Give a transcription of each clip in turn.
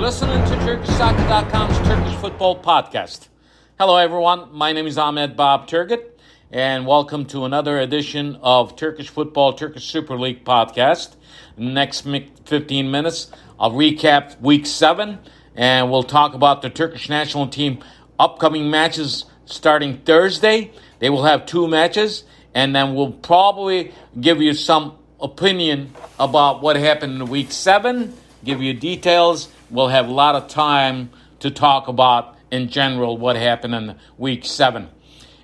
listening to TurkishSoccer.com's Turkish Football Podcast. Hello, everyone. My name is Ahmet Turgut, and welcome to another edition of Turkish Football, Turkish Super Lig Podcast. Next 15 minutes, I'll recap Week 7, and we'll talk about the Turkish National Team upcoming matches starting Thursday. They will have 2 matches, and then we'll probably give you some opinion about what happened in Week 7, give you details. We'll have a lot of time to talk about, in general, what happened in Week 7.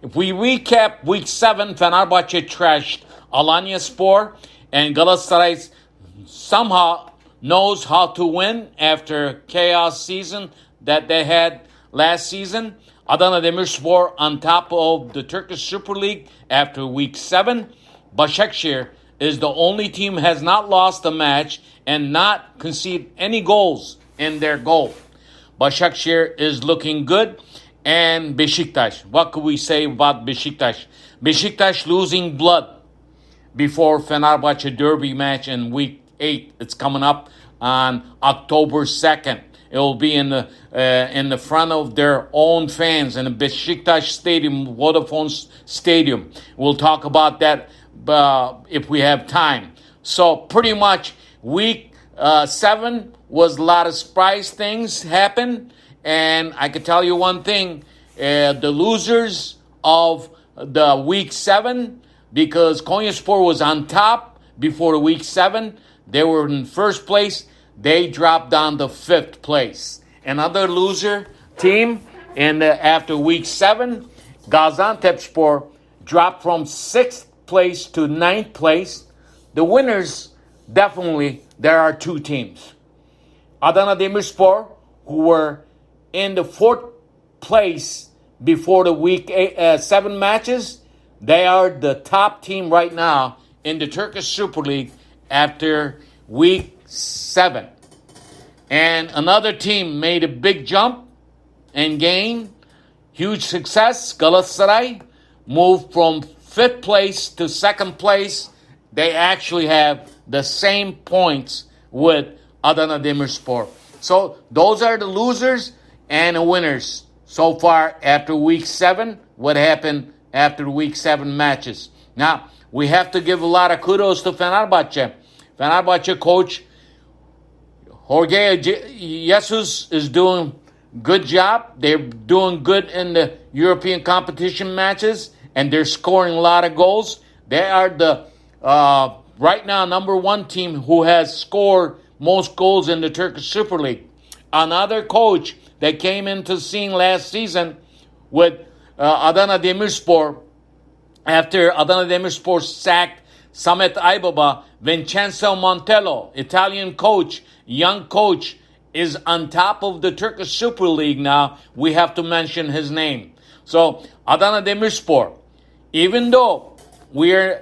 If we recap Week 7, Fenerbahce trashed Alanyaspor, and Galatasaray somehow knows how to win after chaos season that they had last season. Adana Demirspor on top of the Turkish Super Lig after Week 7. Başakşehir is the only team has not lost a match and not conceded any goals in their goal. Başakşehir is looking good. And Besiktas, what could we say about Besiktas? Besiktas losing blood before Fenerbahce derby match in Week 8. It's coming up on October 2nd. It will be in the front of their own fans in the Besiktas Stadium, Vodafone Stadium. We'll talk about that if we have time. So pretty much Week 7 was a lot of surprise things happen. And I can tell you one thing, the losers of the Week 7, because Konyaspor was on top before Week 7, they were in first place, they dropped down to 5th place. Another loser team after Week 7, Gaziantepspor dropped from 6th place to 9th place. The winners, definitely, there are 2 teams. Adana Demirspor, who were in the 4th place before the Week 7 matches, they are the top team right now in the Turkish Super League after Week 7. And another team made a big jump and gained huge success. Galatasaray moved from 5th place to 2nd place. They actually have the same points with Adana Demirspor. So those are the losers and the winners so far after Week 7, what happened after Week 7 matches. Now, we have to give a lot of kudos to Fenerbahce. Fenerbahce coach Jorge Jesus is doing good job. They're doing good in the European competition matches, and they're scoring a lot of goals. They are the, right now, number 1 team who has scored most goals in the Turkish Super League. Another coach that came into scene last season with Adana Demirspor, after Adana Demirspor sacked Samet Aybaba, Vincenzo Montello, Italian coach, young coach, is on top of the Turkish Super League now. We have to mention his name. So Adana Demirspor, even though we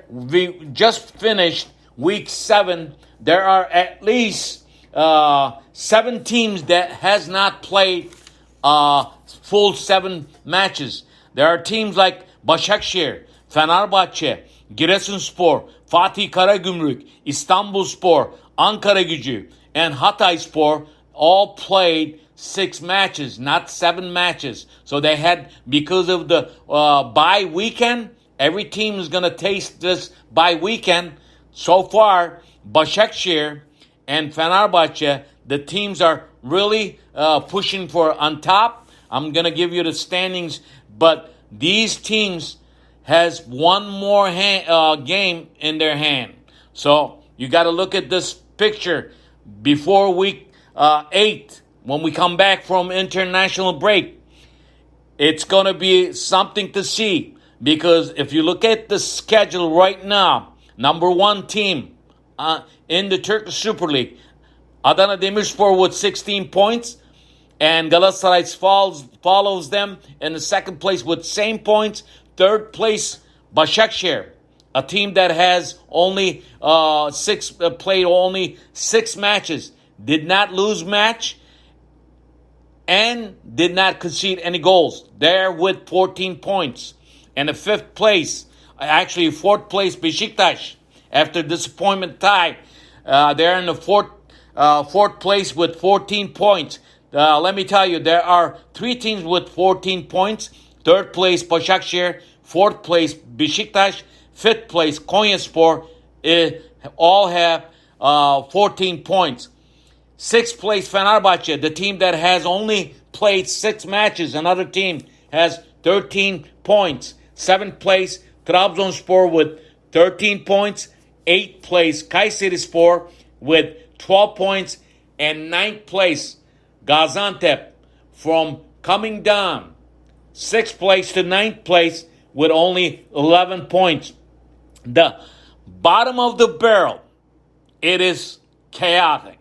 just finished Week 7, there are at least 7 teams that has not played full 7 matches. There are teams like Başakşehir, Fenerbahçe, Giresunspor, Fatih Karagümrük, İstanbulspor, Ankaragücü, and Hatayspor all played 6 matches, not 7 matches. So they had, because of the bye weekend, every team is going to taste this bye weekend. So far, Başakşehir and Fenerbahce, the teams are really pushing for on top. I'm going to give you the standings, but these teams has one more game in their hand. So you got to look at this picture before Week 8, when we come back from international break. It's going to be something to see, because if you look at the schedule right now, number 1 team in the Turkish Super League, Adana Demirspor with 16 points, and Galatasaray follows them in the 2nd place with same points. 3rd place, Başakşehir, a team that has only played only 6 matches, did not lose match, and did not concede any goals. They're with 14 points. And the 5th place, actually 4th place, Besiktas, after disappointment tie, they're in the 4th fourth place with 14 points. Let me tell you, there are 3 teams with 14 points. Third place, Başakşehir. Fourth place, Besiktas. Fifth place, Konyaspor. All have 14 points. Sixth place, Fenerbahce, the team that has only played 6 matches. Another team has 13 points. Seventh place, Trabzonspor with 13 points. Eighth place, Kayserispor with 12 points. And ninth place, Gaziantep, from coming down 6th place to 9th place with only 11 points. The bottom of the barrel, it is chaotic.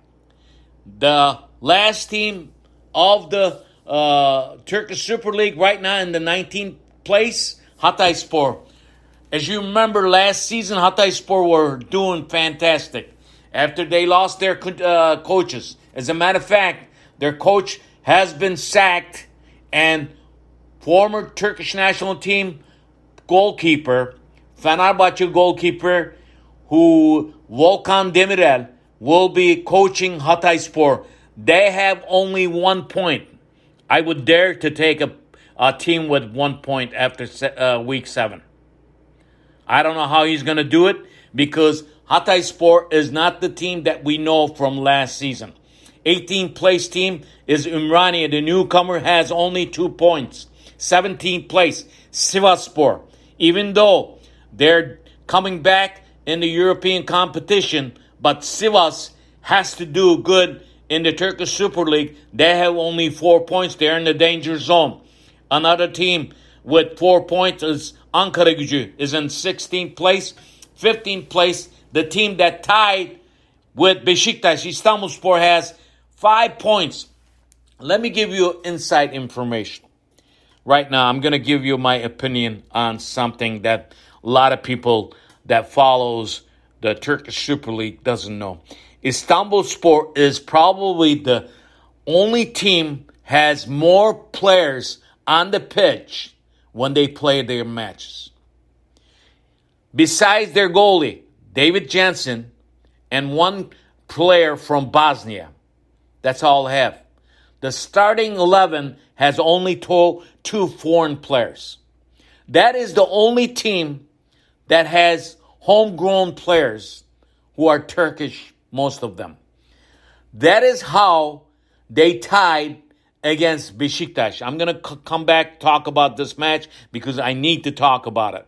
The last team of the Turkish Super Lig right now in the 19th place, Hatayspor. As you remember, last season, Hatayspor were doing fantastic after they lost their coaches. As a matter of fact, their coach has been sacked, and former Turkish National Team goalkeeper, Fenerbahce goalkeeper, Volkan Demirel, will be coaching Hatayspor. They have only 1 point. I would dare to take a team with 1 point after week 7. I don't know how he's going to do it, because Hatayspor is not the team that we know from last season. 18th place team is Ümraniye. The newcomer has only 2 points. 17th place, Sivasspor. Even though they're coming back in the European competition, but Sivas has to do good in the Turkish Super League. They have only 4 points. They're in the danger zone. Another team with 4 points is Ankaragücü, is in 16th place. 15th place, the team that tied with Besiktas, Istanbulspor, has 5 points. Let me give you inside information. Right now, I'm going to give you my opinion on something that a lot of people that follows the Turkish Super League doesn't know. Istanbulspor is probably the only team has more players on the pitch when they play their matches. Besides their goalie, David Jensen, and 1 player from Bosnia. That's all I have. The starting 11 has only 2 foreign players. That is the only team that has homegrown players who are Turkish, most of them. That is how they tied against Besiktas. I'm going to come back, talk about this match, because I need to talk about it.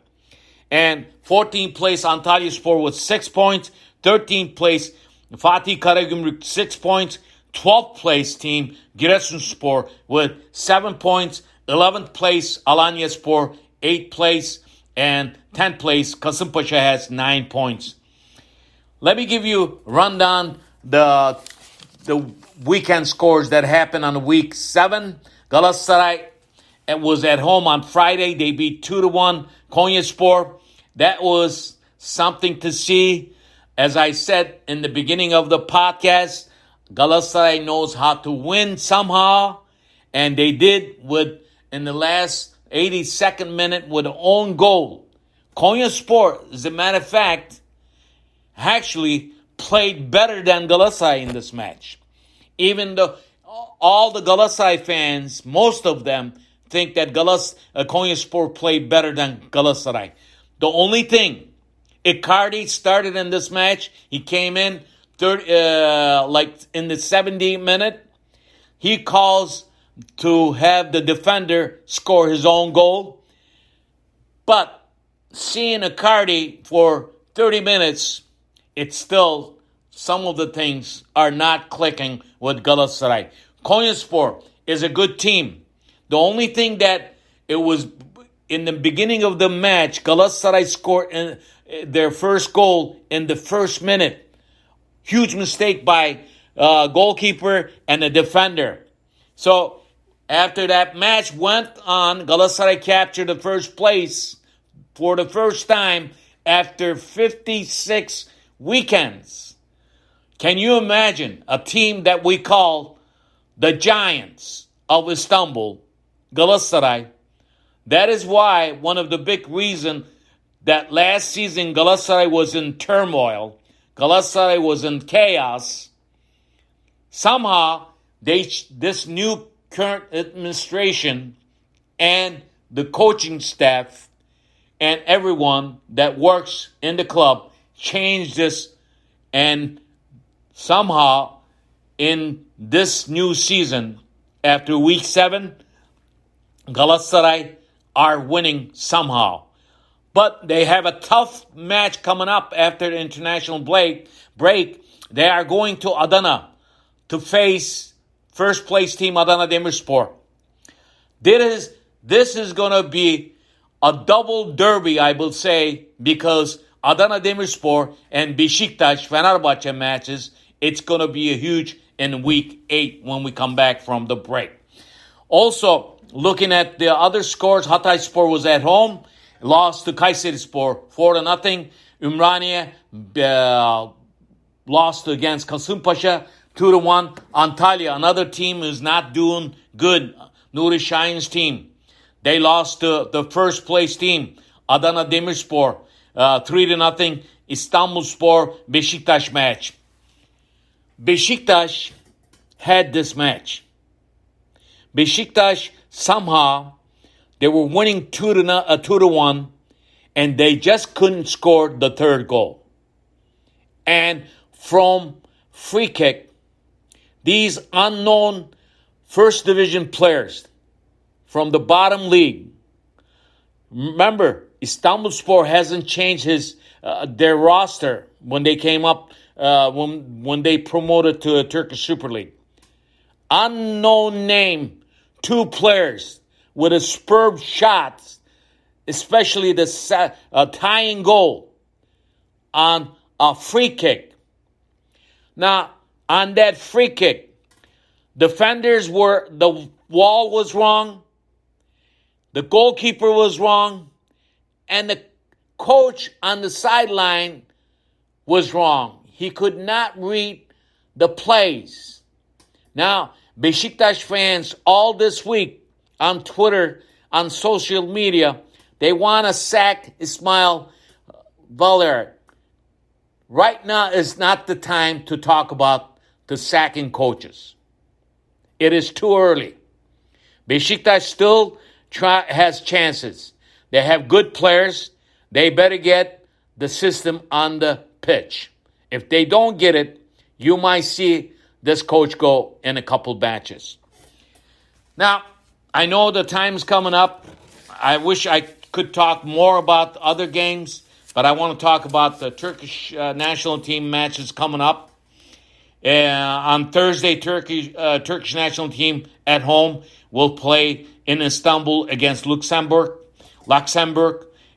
And 14th place, Antalyaspor with 6 points. 13th place, Fatih Karagümrük, 6 points. 12th place team, Giresunspor, with 7 points. 11th place, Alanyaspor, 8th place. And 10th place, Kasımpaşa has 9 points. Let me give you a rundown the weekend scores that happened on week 7. Galatasaray was at home on Friday. They beat 2-1 Konyaspor. That was something to see. As I said in the beginning of the podcast, Galatasaray knows how to win somehow, and they did in the last 82nd minute with an own goal. Konyaspor, as a matter of fact, actually played better than Galatasaray in this match. Even though all the Galatasaray fans, most of them, think that Konyaspor played better than Galatasaray. The only thing, Icardi started in this match. He came in in the 70th minute. He calls to have the defender score his own goal. But seeing Icardi for 30 minutes, it's still, some of the things are not clicking with Galatasaray. Konyaspor is a good team. The only thing that it was in the beginning of the match, Galatasaray scored their first goal in the first minute. Huge mistake by goalkeeper and a defender. So after that match went on, Galatasaray captured the first place for the first time after 56 weekends. Can you imagine a team that we call the Giants of Istanbul, Galatasaray? That is why one of the big reasons that last season Galatasaray was in turmoil, Galatasaray was in chaos, somehow this new current administration and the coaching staff and everyone that works in the club changed this, and somehow in this new season, after week 7, Galatasaray are winning somehow. But they have a tough match coming up after the international break. They are going to Adana to face first place team Adana Demirspor. This is going to be a double derby, I will say, because Adana Demirspor and Besiktas Fenerbahce matches, it's going to be a huge in week 8 when we come back from the break. Also, looking at the other scores, Hatayspor was at home, lost to Kayserispor 4-0. Ümraniye lost against Kasımpaşa 2-1. Antalya, another team who's not doing good, Nuri Şahin's team. They lost to the first place team, Adana Demirspor, 3-0. İstanbulspor, Besiktas match. Besiktas had this match. Besiktas somehow, they were winning 2-1, and they just couldn't score the third goal. And from free kick, these unknown first division players from the bottom league. Remember, Istanbulspor hasn't changed their roster when they came up, when they promoted to a Turkish Super Lig. Unknown name, 2 players with a superb shot, especially the tying goal on a free kick. Now, on that free kick, the wall was wrong, the goalkeeper was wrong, and the coach on the sideline was wrong. He could not read the plays. Now, Besiktas fans all this week on Twitter, on social media, they want to sack Ismail Valer. Right now is not the time to talk about the sacking coaches. It is too early. Besiktas still has chances. They have good players. They better get the system on the pitch. If they don't get it, you might see this coach go in a couple matches. Now, I know the time's coming up. I wish I could talk more about other games, but I want to talk about the Turkish national team matches coming up. On Thursday, Turkish national team at home will play in Istanbul against Luxembourg,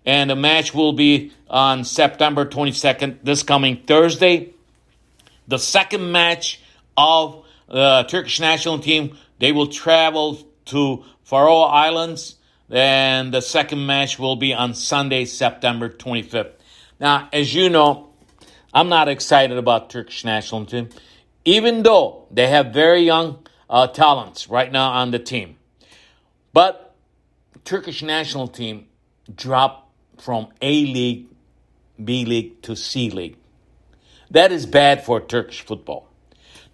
and the match will be on September 22nd, this coming Thursday. The second match of the Turkish national team, they will travel to Faroe Islands, and the second match will be on Sunday, September 25th. Now, as you know, I'm not excited about Turkish national team, even though they have very young talents right now on the team. But Turkish national team dropped from A League, B League to C League. That is bad for Turkish football.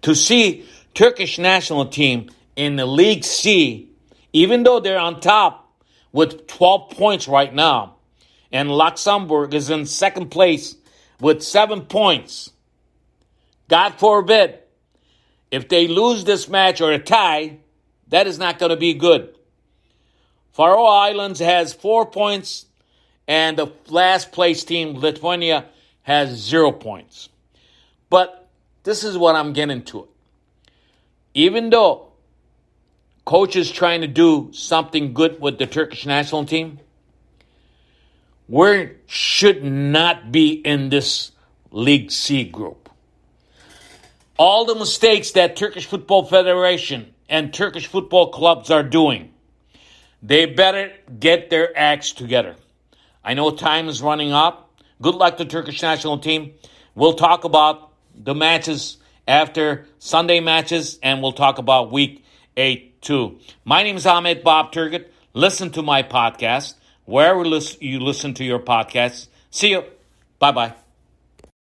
To see Turkish national team in the League C, even though they're on top with 12 points right now, and Luxembourg is in second place with 7 points. God forbid, if they lose this match or a tie, that is not going to be good. Faroe Islands has 4 points, and the last place team, Lithuania, has 0 points. But this is what I'm getting to. Even though coach is trying to do something good with the Turkish national team, we should not be in this League C group. All the mistakes that Turkish Football Federation and Turkish football clubs are doing, they better get their acts together. I know time is running out. Good luck to Turkish national team. We'll talk about the matches after Sunday matches, and we'll talk about week 8 too. My name is Ahmet Bob Turgut. Listen to my podcast wherever you listen to your podcasts. See you. Bye-bye.